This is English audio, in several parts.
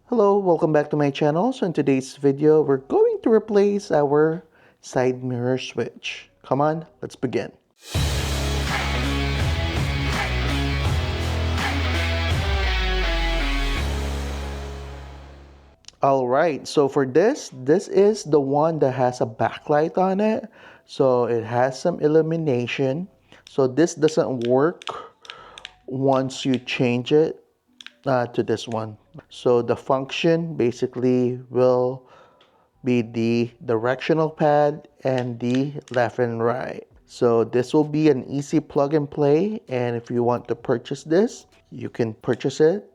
Hello, welcome back to my channel. So in today's video, we're going to replace our side mirror switch. Come on, let's begin. All right, so for this is the one that has a backlight on it. So it has some illumination. So this doesn't work once you change it to this one. So the function basically will be the directional pad and the left and right. So this will be an easy plug and play, and if you want to purchase this, you can purchase it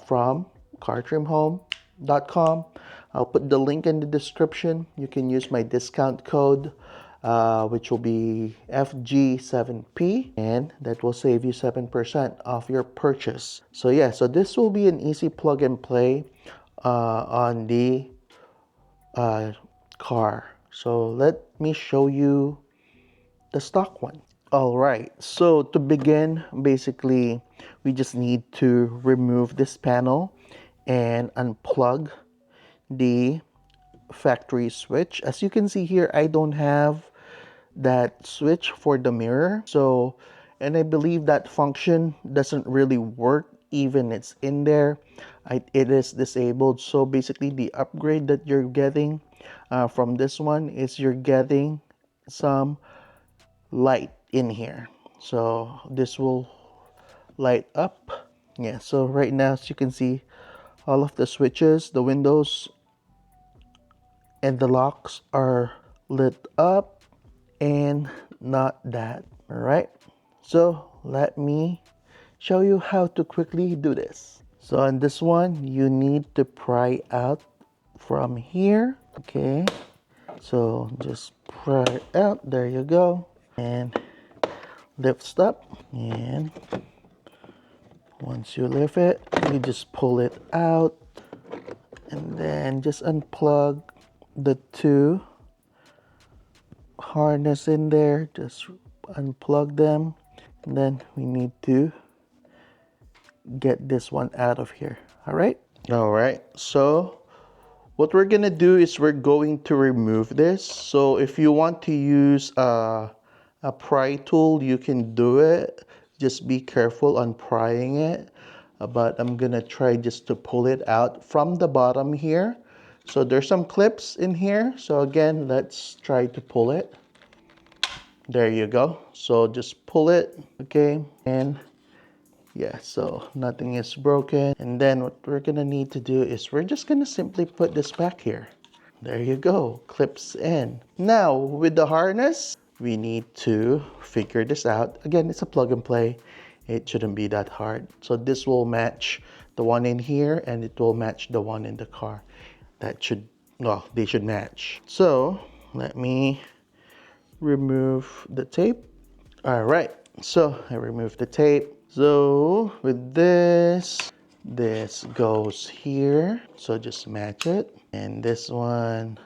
from CARTRIMHOME.com. I'll put the link in the description. You can use my discount code which will be FG7P, and that will save you 7% off your purchase. So yeah, so this will be an easy plug and play on the car. So let me show you the stock one. All right, so to begin, basically, we just need to remove this panel and unplug the factory switch. As you can see here, I don't have that switch for the mirror. So, and I believe that function doesn't really work even it's in there. It is disabled. So basically the upgrade that you're getting from this one is you're getting some light in here. So this will light up. Yeah, so right now, as you can see, all of the switches, the windows, and the locks are lit up and not that. All right, so let me show you how to quickly do this. So on this one, you need to pry out from here. Okay, so just pry it out. There you go. And lifts up, and once you lift it, you just pull it out, and then just unplug the two harness in there. Just unplug them, and then we need to get this one out of here. All right, so what we're gonna do is we're going to remove this. So if you want to use a pry tool, you can do it. Just be careful on prying it. But I'm gonna try just to pull it out from the bottom here. So there's some clips in here. So again, let's try to pull it. There you go. So just pull it, okay? And yeah, so nothing is broken. And then what we're gonna need to do is we're just gonna simply put this back here. There you go, clips in. Now with the harness, we need to figure this out. Again, it's a plug and play. It shouldn't be that hard. So this will match the one in here, and it will match the one in the car. That should, well, they should match. So let me remove the tape. All right, so I removed the tape. So with this goes here. So just match it. And this one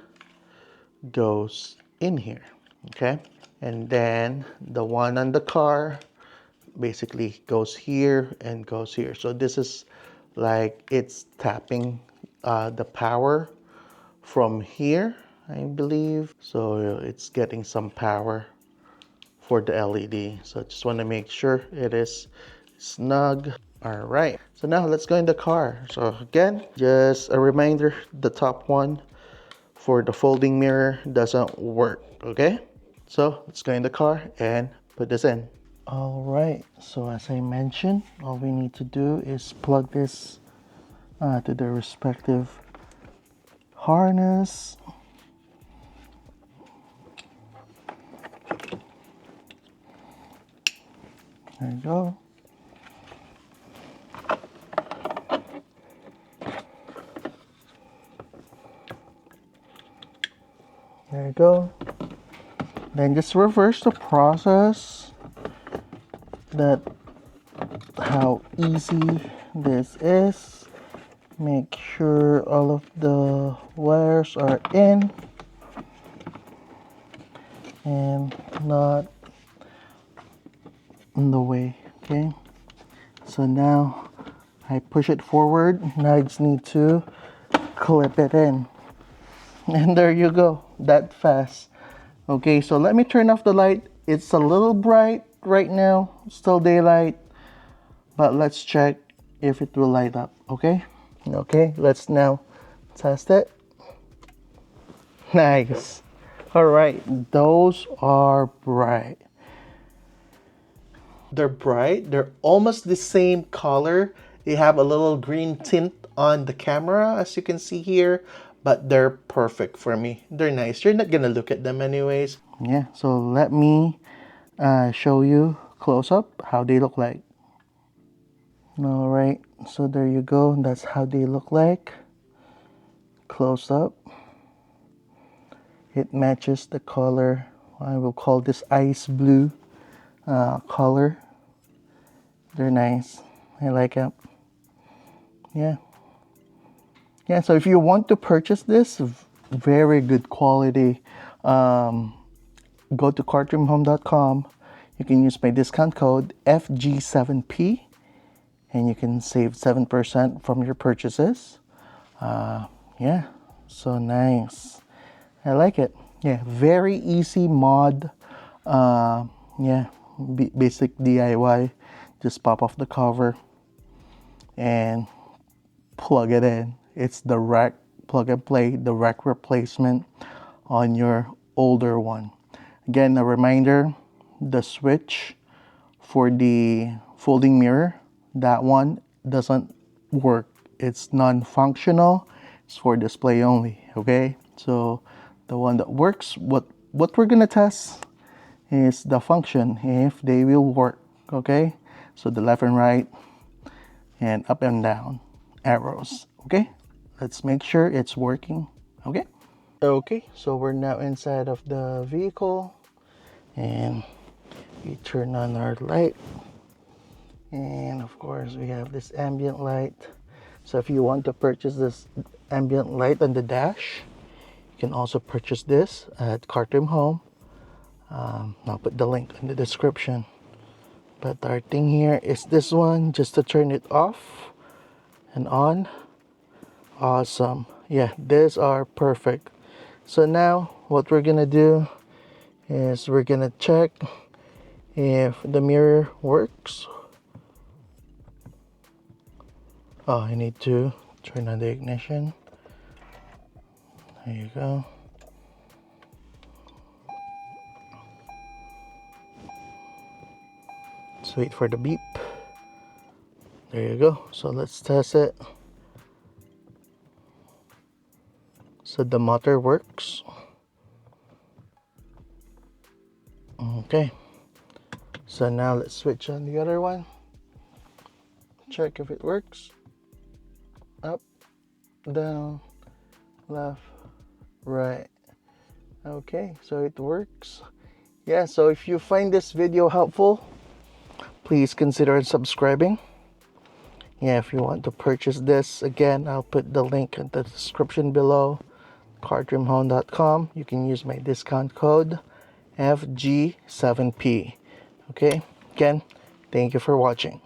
goes in here, okay? And then the one on the car basically goes here and goes here. So this is like it's tapping the power from here, I believe. So it's getting some power for the LED. So just want to make sure it is snug. All right, so now let's go in the car. So again, just a reminder, the top one for the folding mirror doesn't work, okay? So let's go in the car and put this in. All right, so as I mentioned, all we need to do is plug this to the respective harness. There you go. There you go. Then just reverse the process. That how easy this is. Make sure all of the wires are in and not in the way. Okay, so now I push it forward. Now I just need to clip it in. And there you go, that fast. Okay, so let me turn off the light. It's a little bright right now, still daylight, but let's check if it will light up. Okay, let's now test it. Nice. All right, those are bright. They're bright, they're almost the same color. They have a little green tint on the camera, as you can see here, but they're perfect for me. They're nice. You're not gonna look at them anyways. Yeah, so let me show you close up how they look like. All right, so there you go. That's how they look like close up. It matches the color. I will call this ice blue color. They're nice. I like it. Yeah. Yeah, so if you want to purchase this, very good quality, go to CARTRIMHOME.com. You can use my discount code FG7P and you can save 7% from your purchases. Yeah, so nice. I like it. Yeah, very easy mod. Yeah, basic DIY. Just pop off the cover and plug it in. It's the rack plug and play, the rack replacement on your older one. Again, a reminder, the switch for the folding mirror, that one doesn't work. It's non-functional. It's for display only, okay? So the one that works, what we're gonna test is the function, if they will work, okay? So the left and right and up and down arrows, okay? Let's make sure it's working, okay? Okay, so we're now inside of the vehicle and we turn on our light. And of course we have this ambient light. So if you want to purchase this ambient light on the dash, you can also purchase this at CARTRIMHOME. I'll put the link in the description. But our thing here is this one, just to turn it off and on. Awesome. Yeah, these are perfect. So now what we're gonna do is we're gonna check if the mirror works. Oh, I need to turn on the ignition. There you go. Let's wait for the beep. There you go. So let's test it. So the motor works. Okay. So now let's switch on the other one. Check if it works. Up, down, left, right. Okay, so it works. Yeah, so if you find this video helpful, please consider subscribing. Yeah, if you want to purchase this, again, I'll put the link in the description below. CARTRIMHOME.com. You can use my discount code FG7P. Okay, again, thank you for watching.